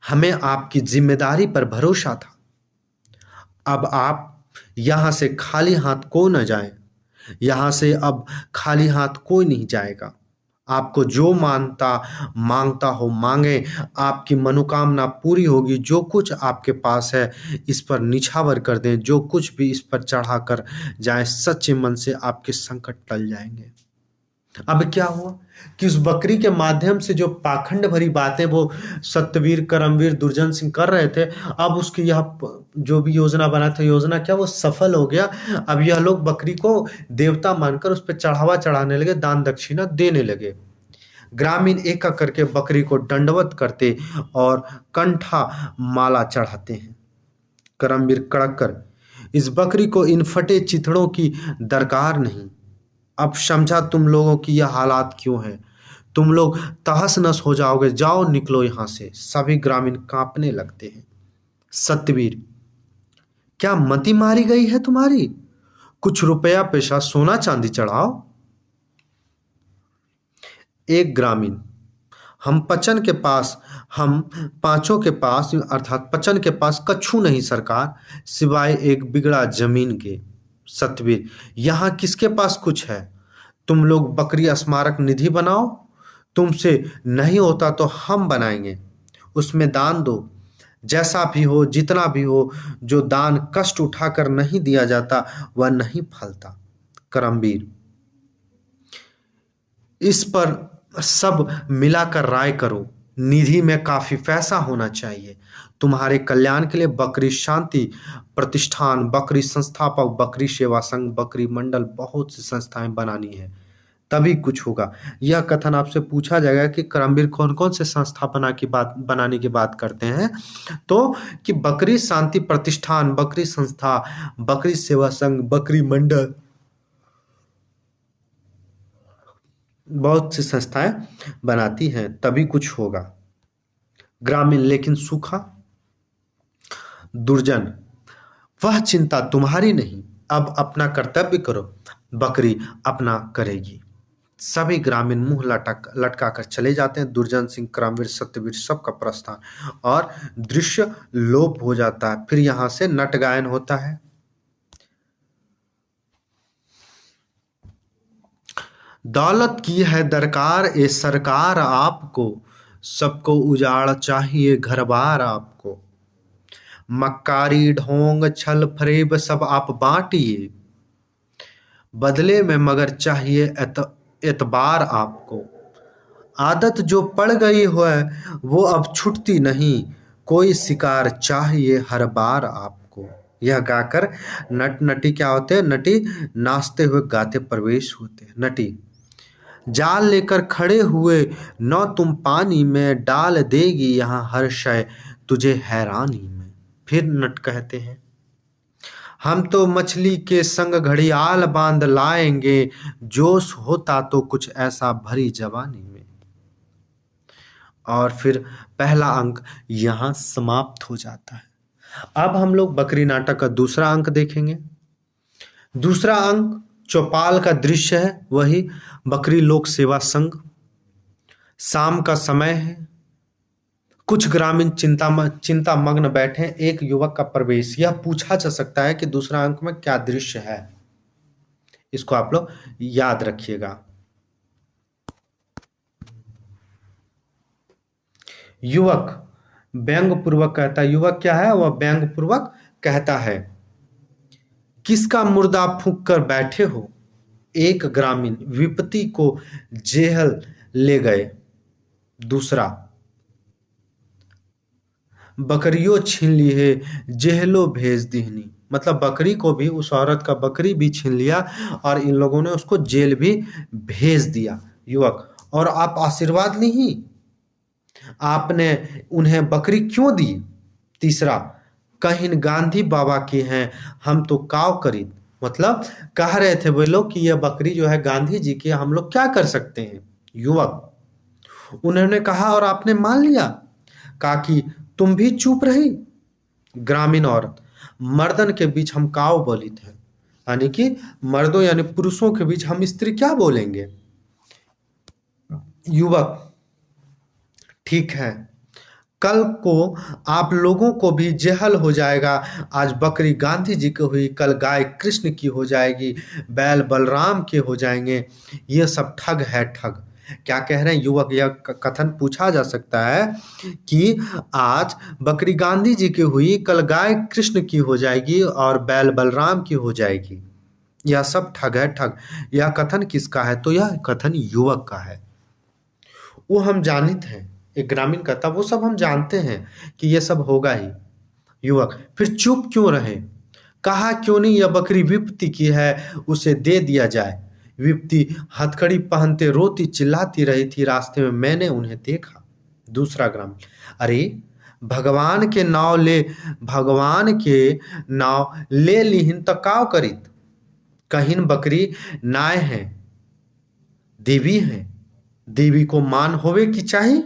A: हमें आपकी जिम्मेदारी पर भरोसा था। अब आप यहाँ से खाली हाथ को न जाएं। यहाँ से अब खाली हाथ कोई नहीं जाएगा। आपको जो मांगता हो मांगे, आपकी मनोकामना पूरी होगी। जो कुछ आपके पास है इस पर निछावर कर दें, जो कुछ भी इस पर चढ़ा कर जाए, सच्चे मन से आपके संकट टल जाएंगे। अब क्या हुआ कि उस बकरी के माध्यम से जो पाखंड भरी बातें वो सत्यवीर, करमवीर, दुर्जन सिंह कर रहे थे, अब उसकी यह जो भी योजना बना था, योजना क्या वो सफल हो गया। अब यह लोग बकरी को देवता मानकर उस पर चढ़ावा चढ़ाने लगे, दान दक्षिणा देने लगे। ग्रामीण एक एक करके बकरी को दंडवत करते और कंठा माला चढ़ाते हैं। करमवीर कड़क कर, इस बकरी को इन फटे चिथड़ों की दरकार नहीं। अब समझा तुम लोगों की यह हालात क्यों है। तुम लोग तहस नस हो जाओगे, जाओ निकलो यहां से। सभी ग्रामीण कांपने लगते हैं। सत्यवीर, क्या मति मारी गई है तुम्हारी? कुछ रुपया पैसा सोना चांदी चढ़ाओ। एक ग्रामीण, हम पांचों के पास अर्थात पचन के पास कछु नहीं सरकार, सिवाय एक बिगड़ा जमीन के। सतवीर, यहाँ किसके पास कुछ है? तुम लोग बकरी स्मारक निधि बनाओ, तुमसे नहीं होता तो हम बनाएंगे। उसमें दान दो, जैसा भी हो, जितना भी हो। जो दान कष्ट उठाकर नहीं दिया जाता वह नहीं फलता। करमवीर, इस पर सब मिलाकर राय करो। निधि में काफी पैसा होना चाहिए। तुम्हारे कल्याण के लिए बकरी शांति प्रतिष्ठान, बकरी संस्थापक, बकरी सेवा संघ, बकरी मंडल, बहुत सी संस्थाएं बनानी है, तभी कुछ होगा। यह कथन आपसे पूछा जाएगा कि करमवीर कौन कौन से संस्थापना की बात बनाने की बात करते हैं, तो कि बकरी शांति प्रतिष्ठान, बकरी संस्था, बकरी सेवा संघ, बकरी मंडल, बहुत सी संस्थाएं बनाती हैं, तभी कुछ होगा। ग्रामीण, लेकिन सूखा? दुर्जन, वह चिंता तुम्हारी नहीं, अब अपना कर्तव्य करो, बकरी अपना करेगी। सभी ग्रामीण मुंह लटका कर चले जाते हैं। दुर्जन सिंह, करमवीर, सत्यवीर सबका प्रस्थान और दृश्य लोप हो जाता है। फिर यहां से नट गायन होता है। दौलत की है दरकार ए सरकार आपको, सबको उजाड़ चाहिए घर बार आपको। मक्कारी, ढोंग, छल फरेब सब आप बांटिए, बदले में मगर चाहिए एतबार आपको। आदत जो पड़ गई है वो अब छूटती नहीं, कोई शिकार चाहिए हर बार आपको। यह गाकर नट नटी क्या होते हैं? नटी नाचते हुए गाते प्रवेश होते हैं। नटी, जाल लेकर खड़े हुए न तुम पानी में, डाल देगी यहाँ हर शय तुझे हैरानी में। फिर नट कहते हैं, हम तो मछली के संग घड़ियाल बांध लाएंगे, जोश होता तो कुछ ऐसा भरी जवानी में। और फिर पहला अंक यहां समाप्त हो जाता है। अब हम लोग बकरी नाटक का दूसरा अंक देखेंगे। दूसरा अंक चौपाल का दृश्य है, वही बकरी लोक सेवा संघ। शाम का समय है, कुछ ग्रामीण चिंता मग्न बैठे। एक युवक का प्रवेश। यह पूछा जा सकता है कि दूसरा अंक में क्या दृश्य है, इसको आप लोग याद रखिएगा। युवक व्यंग पूर्वक कहता है, युवक क्या है? वह व्यंग पूर्वक कहता है, किसका मुर्दा फूंक कर बैठे हो? एक ग्रामीण, विपत्ति को जेहल ले गए। दूसरा, बकरियों छीन ली है, जेहलो भेज दीहनी। मतलब बकरी को भी, उस औरत का बकरी भी छीन लिया और इन लोगों ने उसको जेल भी भेज दिया। युवक, और आप आशीर्वाद नहीं, आपने उन्हें बकरी क्यों दी? तीसरा, कहीं गांधी बाबा की हैं, हम तो काव करी। मतलब कह रहे थे वे लोग कि यह बकरी जो है गांधी जी की, हम लोग क्या कर सकते हैं। युवक, उन्होंने कहा और आपने मान लिया। कहा कि तुम भी चुप रही। ग्रामीण औरत, मर्दन के बीच हम काव बोली थे, यानी कि मर्दों यानी पुरुषों के बीच हम स्त्री क्या बोलेंगे। युवक, ठीक है, कल को आप लोगों को भी जेहल हो जाएगा। आज बकरी गांधी जी की हुई, कल गाय कृष्ण की हो जाएगी, बैल बलराम के हो जाएंगे। ये सब ठग है, ठग। क्या कह रहे हैं युवक? यह कथन पूछा जा सकता है कि आज बकरी गांधी जी की हुई, कल गाय कृष्ण की हो जाएगी और बैल बलराम की हो जाएगी। यह सब ठग है ठग। यह कथन किसका है? तो यह कथन युवक का है। वो हम जानित हैं, एक ग्रामीण कहता वो सब हम जानते हैं कि ये सब होगा ही। युवक फिर चुप क्यों रहे? कहा क्यों नहीं यह बकरी विपत्ति की है, उसे दे दिया जाए। विपत्ति हथकड़ी पहनते रोती चिल्लाती रही थी, रास्ते में मैंने उन्हें देखा। दूसरा ग्रामीण, अरे भगवान के नाव ले लीहिन त काव करित। कहिन बकरी नाय है, देवी है, देवी को मान होवे की चाही।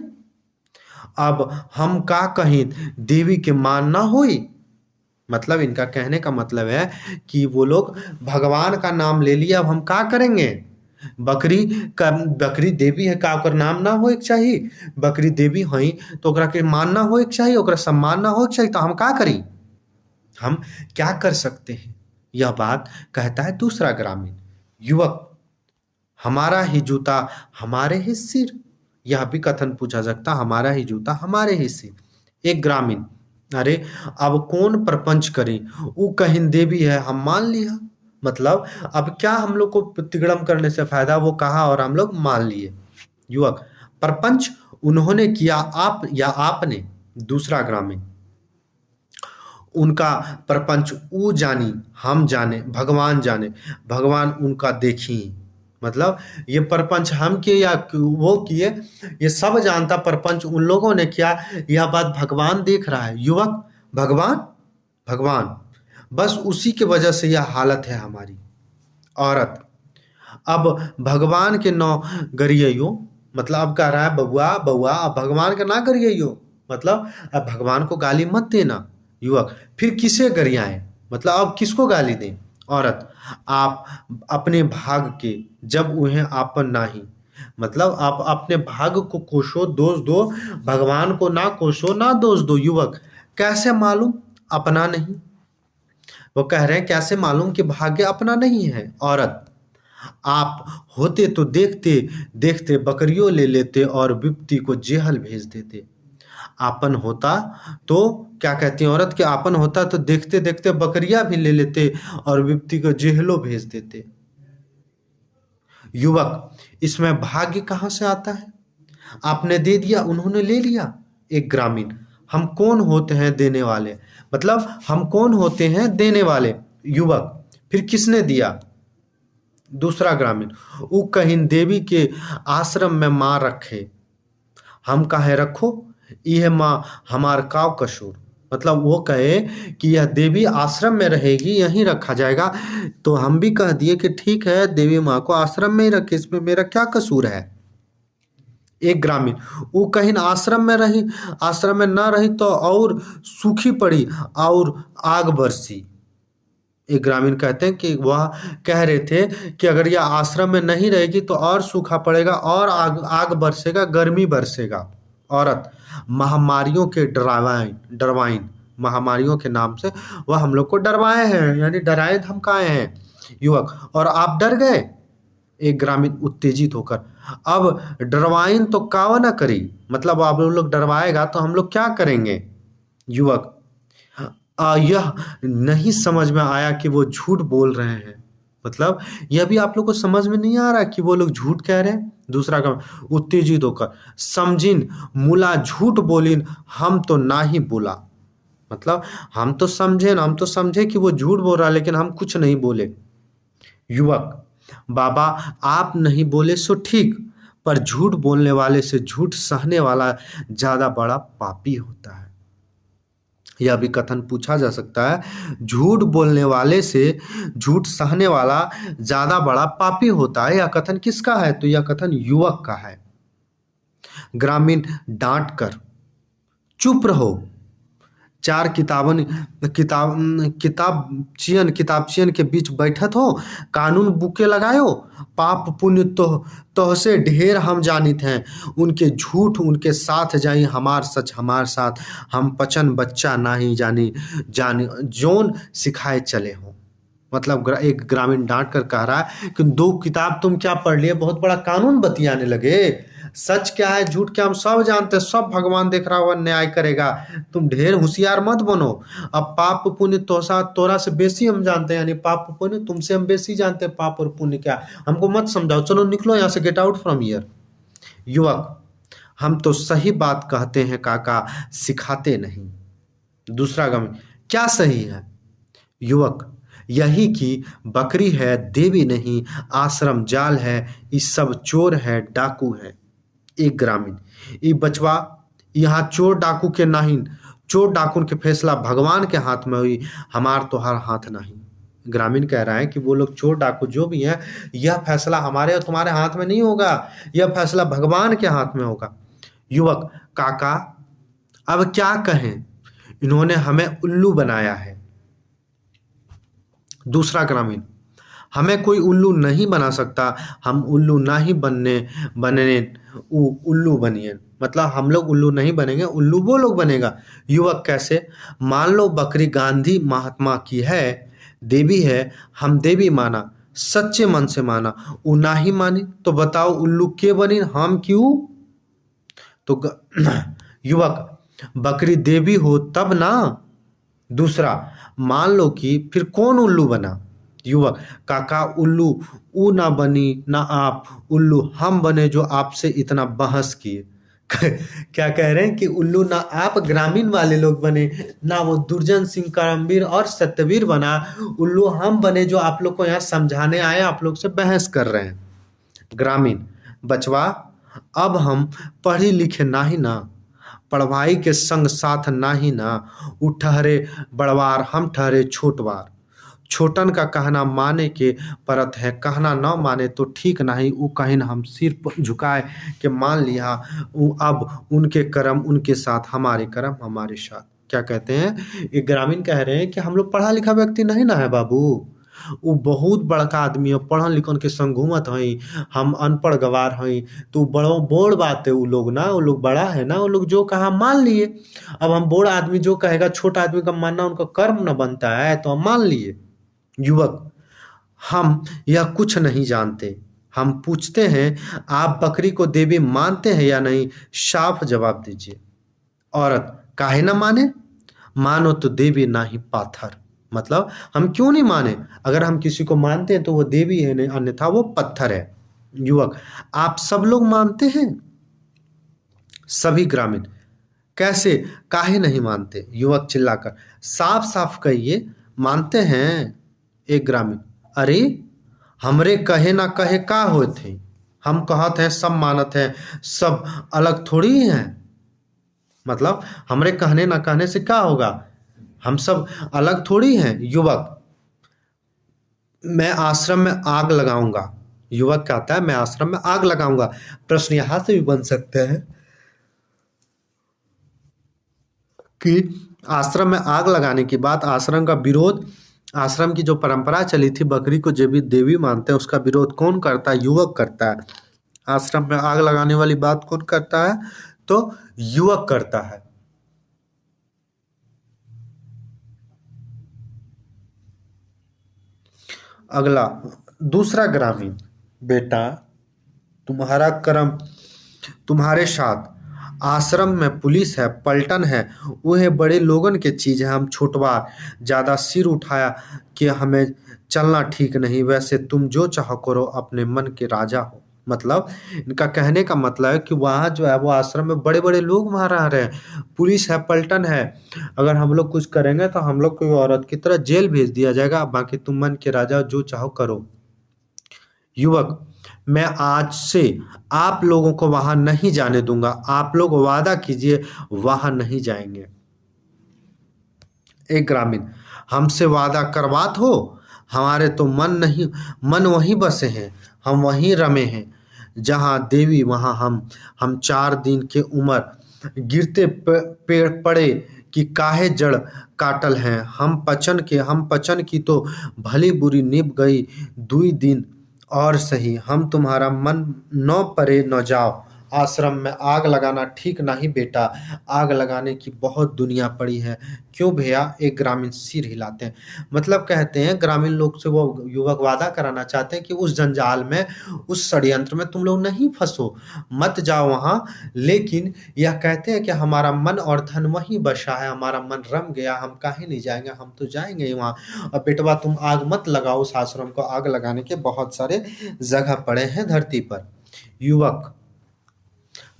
A: अब हम का कहीं देवी के मान ना होई। मतलब इनका कहने का मतलब है कि वो लोग भगवान का नाम ले लिया, अब हम का करेंगे? बकरी देवी है का ओकर नाम ना होए के चाही। बकरी देवी हई तो ओकरा के मानना होए के चाही, ओकरा सम्मान ना होए के चाही, तो हम का करी? हम क्या कर सकते हैं? यह बात कहता है दूसरा ग्रामीण। युवक, हमारा ही जूता हमारे ही सिर। यह भी कथन पूछा सकता, हमारा ही जूता हमारे ही सिर। एक ग्रामीण, अरे अब कौन प्रपंच करे, वो कहीं देवी है हम मान लिया। मतलब अब क्या हम लोग को तिगड़म करने से फायदा, वो कहा और हम लोग मान लिए। युवक, प्रपंच उन्होंने किया आप या आपने? दूसरा ग्रामीण, उनका प्रपंच ऊ जानी हम जाने, भगवान जाने, भगवान उनका देखी। मतलब ये प्रपंच हम किए या वो किए, ये सब जानता प्रपंच उन लोगों ने किया, यह बात भगवान देख रहा है। युवक, भगवान भगवान बस उसी की वजह से यह हालत है हमारी। औरत, अब भगवान के नौ गरियो, मतलब अब कह रहा है बबुआ बउआ अब भगवान का ना गरियो, मतलब अब भगवान को गाली मत देना। युवक, फिर किसे गरियाएं? मतलब अब किसको गाली दें? औरत, आप अपने भाग के जब उन्हें आपन नाही। मतलब आप अपने भाग को कोसो, दोष दो, भगवान को ना कोसो ना दोष दो। युवक, कैसे मालूम अपना नहीं? वो कह रहे हैं कैसे मालूम कि भाग्य अपना नहीं है। औरत, आप होते तो देखते देखते बकरियों ले लेते और विपत्ति को जेहल भेज देते। आपन होता तो क्या कहती है औरत, कि आपन होता तो देखते देखते बकरियां भी ले लेते और विपत्ति को जेहलो भेज देते। युवक, इसमें भाग्य कहाँ से आता है? आपने दे दिया, उन्होंने ले लिया। एक ग्रामीण, हम कौन होते हैं देने वाले? मतलब हम कौन होते हैं देने वाले? युवक, फिर किसने दिया? दूसरा ग्रामीण, ऊ कहीं देवी के आश्रम में माँ रखे, हम काहे रखो, यह माँ हमार काव कसूर। मतलब वो कहे कि यह देवी आश्रम में रहेगी, यहीं रखा जाएगा, तो हम भी कह दिए कि ठीक है देवी माँ को आश्रम में ही रखे, इसमें मेरा क्या कसूर है? एक ग्रामीण, वो कहीं आश्रम में रही, आश्रम में ना रही तो और सूखी पड़ी और आग बरसी। एक ग्रामीण कहते हैं कि वह कह रहे थे कि अगर यह आश्रम में नहीं रहेगी तो और सूखा पड़ेगा और आग आग बरसेगा, गर्मी बरसेगा। औरत, महामारियों के डरवाइन महामारियों के नाम से वह हम लोग को डरवाए हैं, यानी डराए धमकाए हैं। युवक, और आप डर गए? एक ग्रामीण उत्तेजित होकर, अब डरवाइन तो कावा ना करी, मतलब आप लोग डरवाएगा तो हम लोग क्या करेंगे? युवक, यह नहीं समझ में आया कि वो झूठ बोल रहे हैं। मतलब यह भी आप लोग को समझ में नहीं आ रहा कि वो लोग झूठ कह रहे हैं। दूसरा काम, उत्तेजित होकर, समझिन मुला झूठ बोलिन, हम तो ना ही बोला। मतलब हम तो समझे कि वो झूठ बोल रहा है, लेकिन हम कुछ नहीं बोले। युवक, बाबा आप नहीं बोले सो ठीक, पर झूठ बोलने वाले से झूठ सहने वाला ज्यादा बड़ा पापी होता है। यह भी कथन पूछा जा सकता है, झूठ बोलने वाले से झूठ सहने वाला ज्यादा बड़ा पापी होता है। यह कथन किसका है? तो यह कथन युवक का है। ग्रामीण डांट कर, चुप रहो, चार किताबचियन के बीच बैठत हो, कानून बुके लगायो, पाप पुण्य तो से ढेर हम जानित हैं, उनके झूठ उनके साथ जाई, हमार सच हमार साथ, हम पचन बच्चा नाही जानी जानी जोन सिखाए चले हो। मतलब एक ग्रामीण डांट कर कह रहा है कि दो किताब तुम क्या पढ़ लिए, बहुत बड़ा कानून बतियाने लगे। सच क्या है झूठ क्या हम सब जानते हैं, सब भगवान देख रहा हुआ न्याय करेगा। तुम ढेर होशियार मत बनो। अब पाप पुण्य तोरा से बेसी हम जानते हैं, यानी पाप पुण्य तुमसे हम बेसी जानते हैं, पाप और पुण्य क्या। हमको मत समझाओ, चलो निकलो यहाँ से, गेट आउट फ्रॉम हियर। युवक, हम तो सही बात कहते हैं काका, सिखाते नहीं। दूसरा गम, क्या सही है? युवक, यही कि बकरी है देवी नहीं, आश्रम जाल है, ये सब चोर है डाकू है। एक ग्रामीण, ये बचवा यहाँ चोर डाकू के नहीं, चोर डाकू के फैसला भगवान के हाथ में हुई, हमार तो हर हाथ नहीं। ग्रामीण कह रहा है कि वो लोग चोर डाकू जो भी हैं, यह फैसला हमारे और तुम्हारे हाथ में नहीं होगा, यह फैसला भगवान के हाथ में होगा। युवक, काका अब क्या कहें, इन्होंने हमें उल्लू बनाया है। दूसरा ग्रामीण, हमें कोई उल्लू नहीं बना सकता, हम उल्लू ना ही बनने उल्लू बनिए। मतलब हम लोग उल्लू नहीं बनेंगे, उल्लू वो लोग बनेगा। युवक, कैसे? मान लो बकरी गांधी महात्मा की है, देवी है, हम देवी माना, सच्चे मन से माना, वो ना ही मानी तो बताओ उल्लू के बनी, हम क्यों? तो युवक, बकरी देवी हो तब ना। दूसरा, मान लो कि फिर कौन उल्लू बना? युवक, काका उल्लू ऊ ना बनी ना आप, उल्लू हम बने जो आपसे इतना बहस किए। क्या कह रहे हैं कि उल्लू ना आप ग्रामीण वाले लोग बने, ना वो दुर्जन सिंह करमवीर और सत्यवीर बना, उल्लू हम बने जो आप लोग को यहाँ समझाने आए, आप लोग से बहस कर रहे हैं। ग्रामीण, बचवा अब हम पढ़ी लिखे ना ही ना, पढ़वाई के संग साथ ना ही ना, उ ठहरे बड़वार हम ठहरे छोटवार, छोटन का कहना माने के परत है, कहना न माने तो ठीक नहीं, उ कहिन हम सिर झुकाए के मान लिया, अब उनके कर्म उनके साथ, हमारे कर्म हमारे साथ। क्या कहते हैं? ये ग्रामीण कह रहे हैं कि हम लोग पढ़ा लिखा व्यक्ति नहीं ना है बाबू, वो बहुत बड़का आदमी है, पढ़न लिखन के संग घूमत हई, हम अनपढ़ गवार हई, तो बड़ो बोड़ बात है। वो लोग ना, वो लोग बड़ा है ना, वो लोग जो कहा मान लिए। अब हम बूढ़ा आदमी जो कहेगा छोटा आदमी का मानना उनका कर्म न बनता है, तो हम मान लिए। युवक, हम यह कुछ नहीं जानते, हम पूछते हैं आप बकरी को देवी मानते हैं या नहीं, साफ जवाब दीजिए। औरत, काहे ना माने, मानो तो देवी ना ही पाथर। मतलब हम क्यों नहीं माने, अगर हम किसी को मानते हैं तो वो देवी है, नहीं अन्यथा वो पत्थर है। युवक, आप सब लोग मानते हैं? सभी ग्रामीण, कैसे, काहे नहीं मानते? युवक चिल्लाकर, साफ साफ कहिए, मानते हैं। एक ग्रामीण, अरे हमरे कहे ना कहे का होत है, हम कहत हैं सब मानत हैं, सब अलग थोड़ी हैं। मतलब हमरे कहने ना कहने से क्या होगा, हम सब अलग थोड़ी हैं। युवक, मैं आश्रम में आग लगाऊंगा। युवक कहता है मैं आश्रम में आग लगाऊंगा। प्रश्न यहां से भी बन सकते हैं कि आश्रम में आग लगाने की बात, आश्रम का विरोध, आश्रम की जो परंपरा चली थी बकरी को जब भी देवी मानते हैं उसका विरोध कौन करता है? युवक करता है। आश्रम में आग लगाने वाली बात कौन करता है? तो युवक करता है। अगला, दूसरा ग्रामीण, बेटा तुम्हारा कर्म तुम्हारे साथ, आश्रम में पुलिस है, पलटन है, वह बड़े लोगन के चीज है, हम छोटवा ज्यादा सिर उठाया कि हमें चलना ठीक नहीं, वैसे तुम जो चाहो करो, अपने मन के राजा हो। मतलब इनका कहने का मतलब है कि वहाँ जो है वो आश्रम में बड़े बड़े लोग वहाँ रह रहे हैं, पुलिस है, पलटन है, अगर हम लोग कुछ करेंगे तो हम लोग को औरत की तरह जेल भेज दिया जाएगा, बाकी तुम मन के राजा जो चाहो करो। युवक, मैं आज से आप लोगों को वहां नहीं जाने दूंगा, आप लोग वादा कीजिए वहां नहीं जाएंगे। एक ग्रामीण, हमसे वादा करवात हो, हमारे तो मन वहीं बसे हैं, हम वहीं रमे हैं, जहां देवी वहां हम 4 दिन के उम्र गिरते पेड़ पड़े कि काहे जड़ काटल हैं, हम पचन की तो भली बुरी निभ गई 2 दिन और सही, हम तुम्हारा मन न परे न जाओ, आश्रम में आग लगाना ठीक नहीं बेटा, आग लगाने की बहुत दुनिया पड़ी है। क्यों भैया? एक ग्रामीण सिर हिलाते हैं। मतलब कहते हैं ग्रामीण लोग से वो युवक वादा कराना चाहते हैं कि उस जंजाल में, उस षड्यंत्र में तुम लोग नहीं फंसो, मत जाओ वहां। लेकिन यह कहते हैं कि हमारा मन और धन वहीं बसा है, हमारा मन रम गया, हम काहे नहीं जाएंगे, हम तो जाएंगे ही वहां। और बेटवा तुम आग मत लगाओ, उस आश्रम को आग लगाने के बहुत सारे जगह पड़े हैं धरती पर। युवक: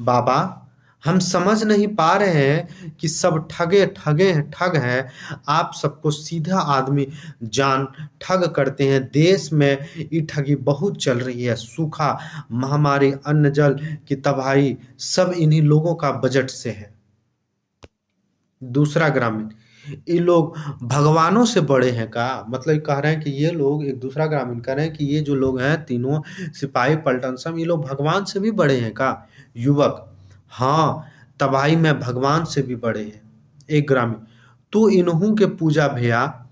A: बाबा, हम समझ नहीं पा रहे हैं कि सब ठगे ठगे ठग हैं। आप सबको सीधा आदमी जान ठग करते हैं। देश में ये ठगी बहुत चल रही है। सूखा, महामारी, अन्न जल की तबाही सब इन्हीं लोगों का बजट से है। दूसरा ग्रामीण: ये लोग भगवानों से बड़े हैं का? मतलब कह रहे हैं कि ये लोग, एक दूसरा ग्रामीण कह रहे हैं कि ये जो लोग हैं तीनों सिपाही पलटन सब, ये लोग भगवान से भी बड़े हैं का? युवक: हाँ, तबाही में भगवान से भी बड़े हैं। एक ग्रामीण: तू इन्हू के पूजा भैया,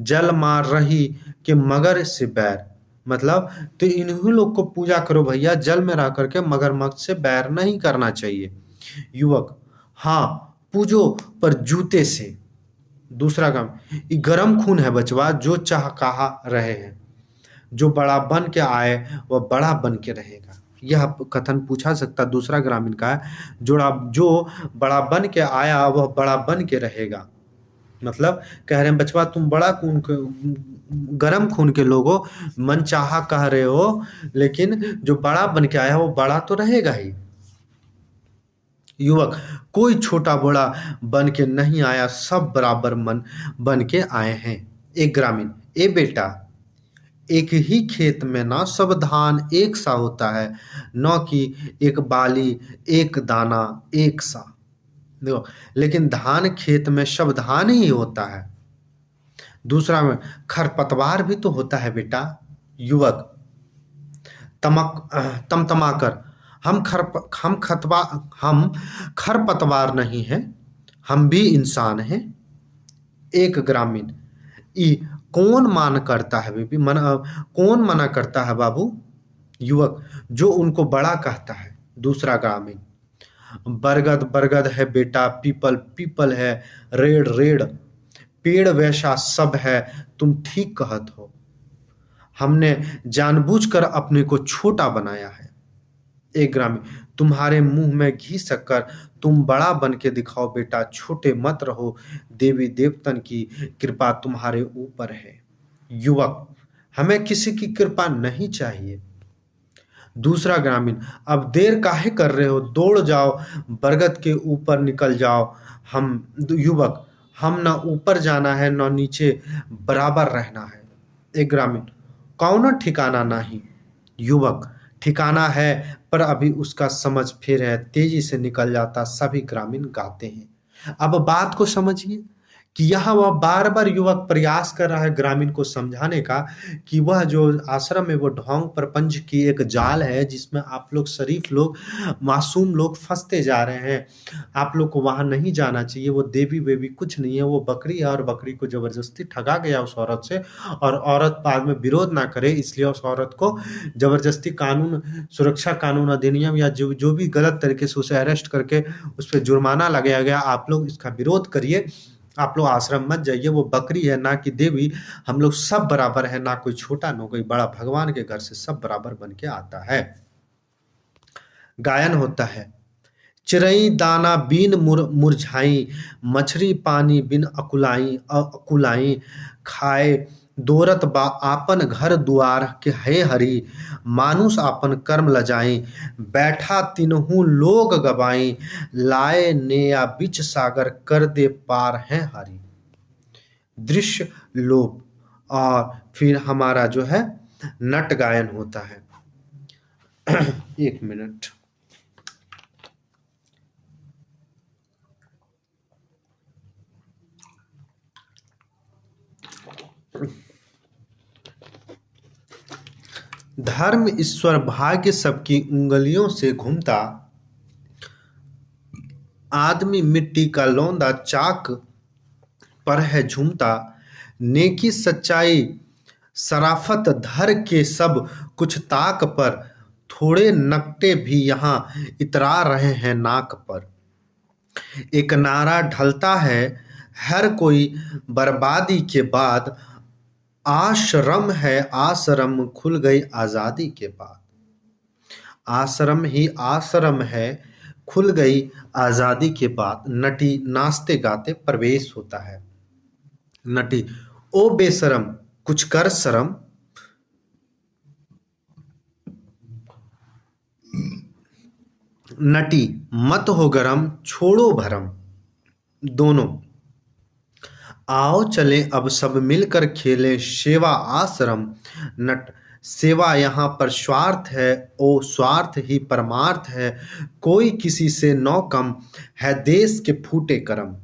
A: जल मार रही के मगर से बैर। मतलब तो इन्हीं लोग को पूजा करो भैया, जल में रह करके मगरमच्छ से बैर नहीं करना चाहिए। युवक: हाँ, पूजो पर जूते से। दूसरा काम: ये गरम खून है बचवा, जो चाह कहा रहे हैं। जो बड़ा बन के आए वह बड़ा बन के रहेगा। यह कथन पूछा सकता दूसरा ग्रामीण का है। जो बड़ा बन के आया वह बड़ा बन के रहेगा। मतलब कह रहे हैं बचवा तुम बड़ा खून के, गरम खून के लोग हो, मन चाहा कह रहे हो, लेकिन जो बड़ा बन के आया वो बड़ा तो रहेगा ही। युवक: कोई छोटा बड़ा बन के नहीं आया, सब बराबर मन बन के आए हैं। एक ग्रामीण: ए बेटा, एक ही खेत में ना सब धान एक सा होता है, न कि एक बाली एक दाना एक सा। देखो, लेकिन धान खेत में सब धान ही होता है। दूसरा में खरपतवार भी तो होता है बेटा। युवक तमतमाकर: हम खरपतवार नहीं हैं, हम भी इंसान हैं। एक ग्रामीण: ई कौन मान करता है बेबी, कौन मना करता है बाबू? युवक: जो उनको बड़ा कहता है। दूसरा ग्रामीण: बरगद बरगद है बेटा, पीपल पीपल है, रेड़ रेड़ पेड़ वैसा सब है, तुम ठीक कहत हो। हमने जानबूझकर अपने को छोटा बनाया है। एक ग्रामीण: तुम्हारे मुंह में घी शक्कर, तुम बड़ा बन के दिखाओ बेटा, छोटे मत रहो, देवी देवतन की कृपा तुम्हारे ऊपर है। युवक: हमें किसी की कृपा नहीं चाहिए। दूसरा ग्रामीण: अब देर काहे कर रहे हो, दौड़ जाओ, बरगद के ऊपर निकल जाओ। युवक: हम ना ऊपर जाना है ना नीचे, बराबर रहना है। एक ग्रामीण: कौनो ठिकाना नहीं। युवक: ठिकाना है, पर अभी उसका समझ फिर है, तेजी से निकल जाता। सभी ग्रामीण गाते हैं। अब बात को समझिए कि यहाँ वह बार बार युवक प्रयास कर रहा है ग्रामीण को समझाने का कि वह जो आश्रम है वो ढोंग प्रपंच की एक जाल है, जिसमें आप लोग शरीफ लोग, मासूम लोग फंसते जा रहे हैं। आप लोग को वहां नहीं जाना चाहिए। वो देवी वेवी कुछ नहीं है, वो बकरी है, और बकरी को जबरदस्ती ठगा गया उस औरत से, और औरत बाद में विरोध ना करे, इसलिए उस औरत को जबरदस्ती कानून, सुरक्षा कानून अधिनियम या जो भी गलत तरीके से उसे अरेस्ट करके उस पर जुर्माना लगाया गया। आप लोग इसका विरोध करिए, आप लोग आश्रम मत जाइए। वो बकरी है ना कि देवी, हम लोग सब बराबर है, ना कोई छोटा ना कोई बड़ा। भगवान के घर से सब बराबर बन के आता है। गायन होता है: चिरई दाना बीन मुरझाई, मछरी पानी बिन अकुलाई, खाए दोरत बा आपन घर दुआर के है हरी, मानुष आपन कर्म लजाई, बैठा तिन्हू लोग गवाई, लाए नेया बिच सागर कर दे पार है हरी। दृश्य लोप। और फिर हमारा जो है नट गायन होता है। एक मिनट। धर्म ईश्वर भाग्य सबकी उंगलियों से घूमता, आदमी मिट्टी का लौंदा चाक पर है झूमता, नेकी सच्चाई सराफत धर के सब कुछ ताक पर, थोड़े नकटे भी यहाँ इतरा रहे हैं नाक पर। एक नारा ढलता है हर कोई बर्बादी के बाद, आश्रम है आश्रम खुल गई आज़ादी के बाद। आश्रम ही आश्रम है खुल गई आज़ादी के बाद। नटी नाचते गाते प्रवेश होता है। नटी ओ बेशरम कुछ कर शर्म, नटी मत हो गरम छोड़ो भरम। दोनों आओ चले अब सब मिलकर खेलें सेवा आश्रम। नट सेवा यहाँ पर स्वार्थ है, ओ स्वार्थ ही परमार्थ है, कोई किसी से नौ कम है देश के फूटे करम।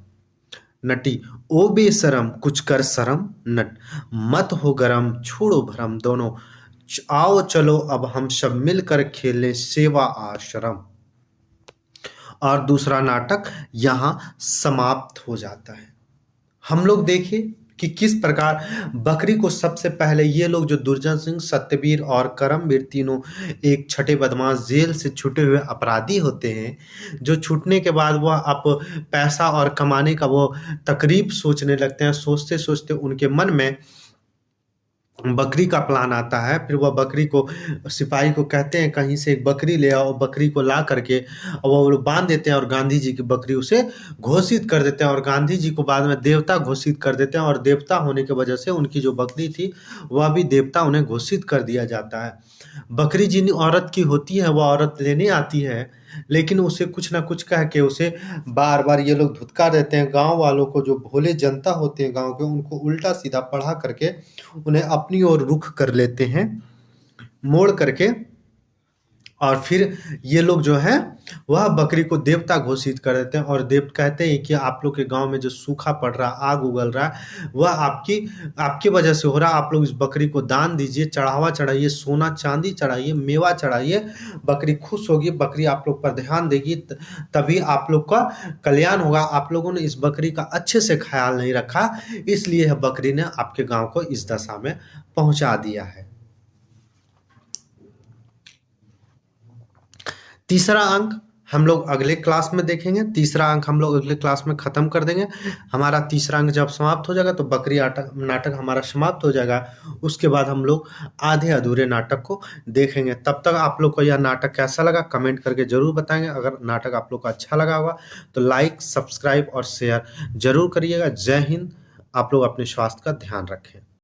A: नटी ओ बेशरम कुछ कर शरम, नट मत हो गरम छोड़ो भरम। दोनों आओ चलो अब हम सब मिलकर खेलें सेवा आश्रम। और दूसरा नाटक यहाँ समाप्त हो जाता है। हम लोग देखिए कि किस प्रकार बकरी को सबसे पहले ये लोग जो दुर्जन सिंह, सत्यवीर और करमवीर तीनों एक छठे बदमाश जेल से छूटे हुए अपराधी होते हैं, जो छूटने के बाद वह अब पैसा और कमाने का वो तकरीब सोचने लगते हैं। सोचते सोचते उनके मन में बकरी का प्लान आता है। फिर वह बकरी को सिपाही को कहते हैं कहीं से एक बकरी ले आओ। बकरी को ला करके वो लोग बांध देते हैं और गांधी जी की बकरी उसे घोषित कर देते हैं और गांधी जी को बाद में देवता घोषित कर देते हैं। और देवता होने की वजह से उनकी जो बकरी थी वह भी देवता उन्हें घोषित कर दिया जाता है। बकरी जिन औरत की होती है वह औरत लेने आती है, लेकिन उसे कुछ ना कुछ कह के उसे बार बार ये लोग धुतकार देते हैं। गांव वालों को, जो भोले जनता होते हैं गांव के, उनको उल्टा सीधा पढ़ा करके उन्हें अपनी ओर रुख कर लेते हैं, मोड़ करके। और फिर ये लोग जो है वह बकरी को देवता घोषित कर देते हैं और देव कहते हैं कि आप लोग के गांव में जो सूखा पड़ रहा, आग उगल रहा है, वह आपकी वजह से हो रहा। आप लोग इस बकरी को दान दीजिए, चढ़ावा चढ़ाइए, सोना चांदी चढ़ाइए, मेवा चढ़ाइए। बकरी खुश होगी, बकरी आप लोग पर ध्यान देगी, तभी आप लोग का कल्याण होगा। आप लोगों ने इस बकरी का अच्छे से ख्याल नहीं रखा, इसलिए यह बकरी ने आपके गाँव को इस दशा में पहुँचा दिया है। तीसरा अंक हम लोग अगले क्लास में देखेंगे। तीसरा अंक हम लोग अगले क्लास में ख़त्म कर देंगे। हमारा तीसरा अंक जब समाप्त हो जाएगा तो बकरी नाटक हमारा समाप्त हो जाएगा। उसके बाद हम लोग आधे अधूरे नाटक को देखेंगे। तब तक आप लोग को यह नाटक कैसा लगा कमेंट करके ज़रूर बताएंगे। अगर नाटक आप लोग को अच्छा लगा होगा तो लाइक, सब्सक्राइब और शेयर ज़रूर करिएगा। जय हिंद। आप लोग अपने स्वास्थ्य का ध्यान रखें।